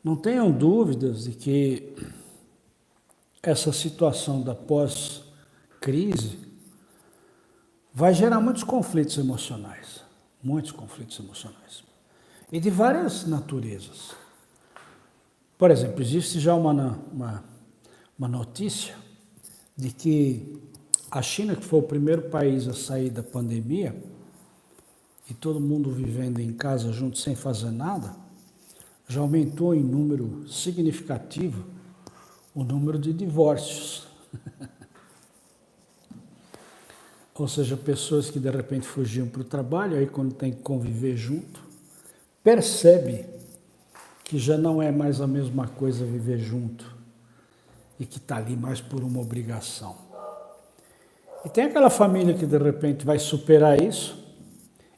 Não tenham dúvidas de que essa situação da pós-crise vai gerar muitos conflitos emocionais, e de várias naturezas. Por exemplo, existe já uma notícia de que a China, que foi o primeiro país a sair da pandemia, e todo mundo vivendo em casa junto sem fazer nada, já aumentou em número significativo o número de divórcios. Ou seja, pessoas que de repente fugiam para o trabalho, aí quando tem que conviver junto, percebe que já não é mais a mesma coisa viver junto e que está ali mais por uma obrigação. E tem aquela família que de repente vai superar isso,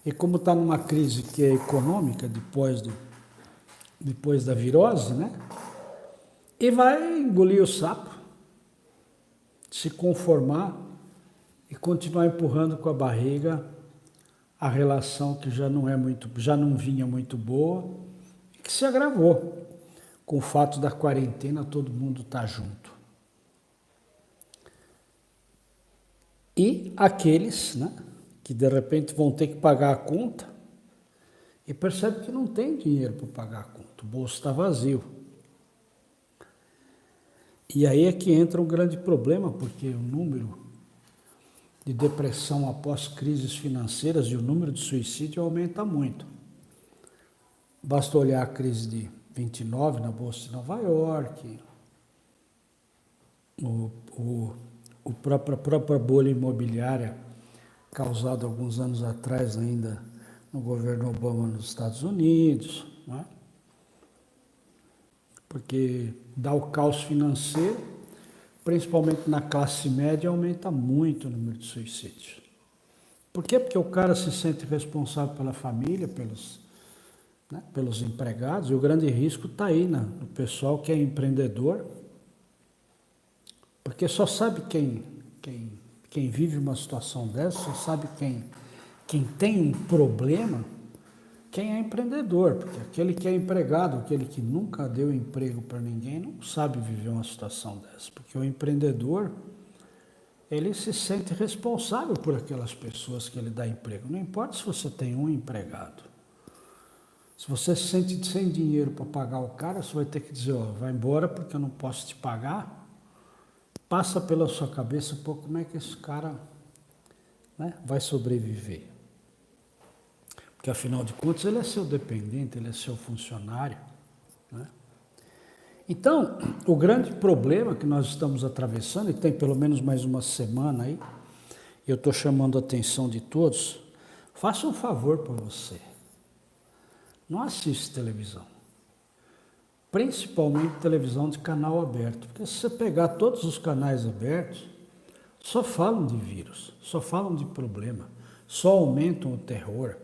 e como está numa crise que é econômica depois da virose, né? E vai engolir o sapo, se conformar e continuar empurrando com a barriga a relação que já não vinha muito boa, e que se agravou com o fato da quarentena, todo mundo está junto. E aqueles, né, que de repente vão ter que pagar a conta e percebem que não tem dinheiro para pagar a conta, o bolso está vazio. E aí é que entra um grande problema, porque o número de depressão após crises financeiras e o número de suicídio aumenta muito. Basta olhar a crise de 29 na Bolsa de Nova York, a própria bolha imobiliária causada alguns anos atrás ainda no governo Obama nos Estados Unidos, né? Porque dá o caos financeiro, principalmente na classe média, aumenta muito o número de suicídios. Por quê? Porque o cara se sente responsável pela família, pelos empregados, e o grande risco está aí no pessoal que é empreendedor, porque só sabe quem vive uma situação dessa, só sabe quem tem um problema, quem é empreendedor, porque aquele que é empregado, aquele que nunca deu emprego para ninguém, não sabe viver uma situação dessa, porque o empreendedor, ele se sente responsável por aquelas pessoas que ele dá emprego, não importa se você tem um empregado. Se você se sente sem dinheiro para pagar o cara, você vai ter que dizer, ó, vai embora porque eu não posso te pagar. Passa pela sua cabeça, pô, como é que esse cara, né, vai sobreviver? Porque afinal de contas ele é seu dependente, ele é seu funcionário, né? Então, o grande problema que nós estamos atravessando, e tem pelo menos mais uma semana aí, eu estou chamando a atenção de todos, faça um favor para você. Não assiste televisão, principalmente televisão de canal aberto, porque se você pegar todos os canais abertos, só falam de vírus, só falam de problema, só aumentam o terror,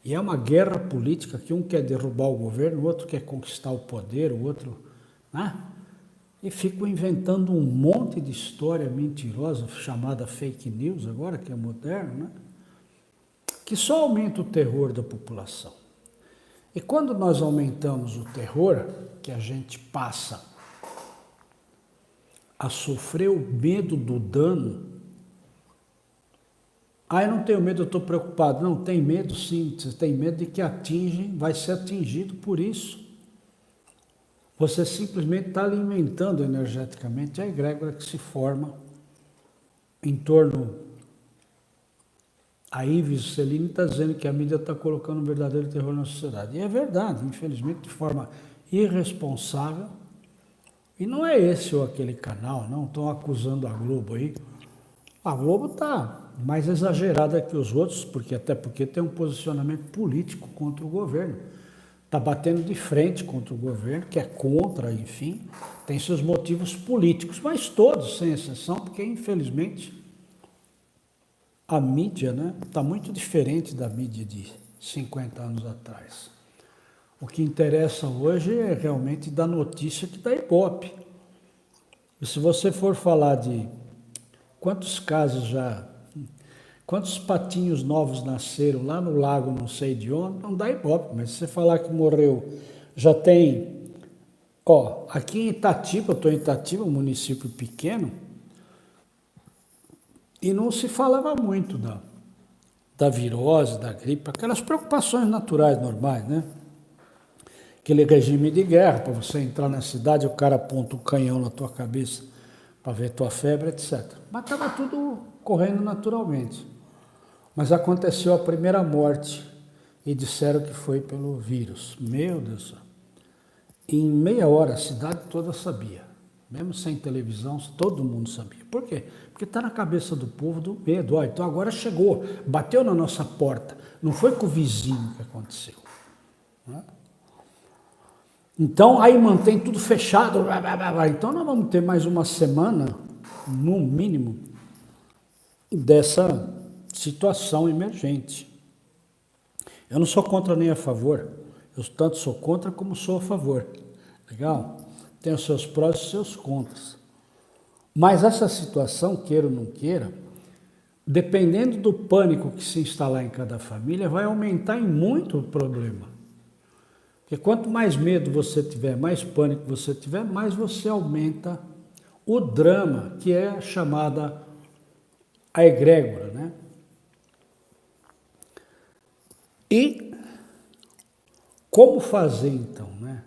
e é uma guerra política que um quer derrubar o governo, o outro quer conquistar o poder, o outro, né? E ficam inventando um monte de história mentirosa, chamada fake news agora, que é moderno, né? Que só aumenta o terror da população. E quando nós aumentamos o terror, que a gente passa a sofrer o medo do dano, eu não tenho medo, eu estou preocupado. Não, tem medo sim, você tem medo de que vai ser atingido por isso. Você simplesmente está alimentando energeticamente a egrégora que se forma em torno. A Ives Celine está dizendo que a mídia está colocando um verdadeiro terror na sociedade. E é verdade, infelizmente, de forma irresponsável. E não é esse ou aquele canal, não estão acusando a Globo aí. A Globo está mais exagerada que os outros, até porque tem um posicionamento político contra o governo. Está batendo de frente contra o governo, que é contra, enfim, tem seus motivos políticos, mas todos, sem exceção, porque infelizmente a mídia, né, está muito diferente da mídia de 50 anos atrás. O que interessa hoje é realmente dar notícia que dá ibope. E se você for falar de quantos patinhos novos nasceram lá no lago, não sei de onde, não dá ibope, mas se você falar que morreu, já tem Ó, aqui em Itatiba, eu estou em Itatiba, um município pequeno, e não se falava muito da virose, da gripe, aquelas preocupações naturais normais, né? Aquele regime de guerra, para você entrar na cidade, o cara aponta um canhão na tua cabeça para ver tua febre, etc. Mas estava tudo correndo naturalmente. Mas aconteceu a primeira morte e disseram que foi pelo vírus. Meu Deus do céu. Em meia hora a cidade toda sabia. Mesmo sem televisão, todo mundo sabia. Por quê? Porque está na cabeça do povo do medo. Ó, então agora chegou, bateu na nossa porta. Não foi com o vizinho que aconteceu. Né? Então aí mantém tudo fechado. Então nós vamos ter mais uma semana, no mínimo, dessa situação emergente. Eu não sou contra nem a favor. Eu tanto sou contra como sou a favor. Legal? Tem os seus prós e os seus contras. Mas essa situação, queira ou não queira, dependendo do pânico que se instalar em cada família, vai aumentar em muito o problema. Porque quanto mais medo você tiver, mais pânico você tiver, mais você aumenta o drama, que é chamada a egrégora, né? E como fazer então, né?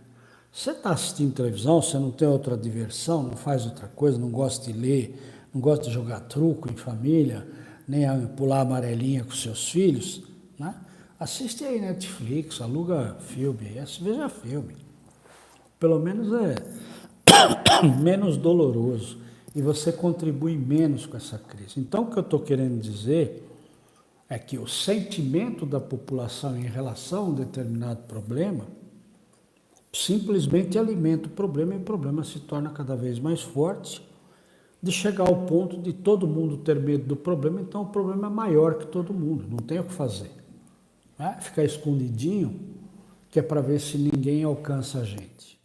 Você está assistindo televisão, você não tem outra diversão, não faz outra coisa, não gosta de ler, não gosta de jogar truco em família, nem pular amarelinha com seus filhos, né? Assiste aí Netflix, aluga filme, veja filme. Pelo menos é menos doloroso e você contribui menos com essa crise. Então o que eu estou querendo dizer é que o sentimento da população em relação a um determinado problema simplesmente alimenta o problema e o problema se torna cada vez mais forte, de chegar ao ponto de todo mundo ter medo do problema, então o problema é maior que todo mundo, não tem o que fazer. Né? Ficar escondidinho, que é para ver se ninguém alcança a gente.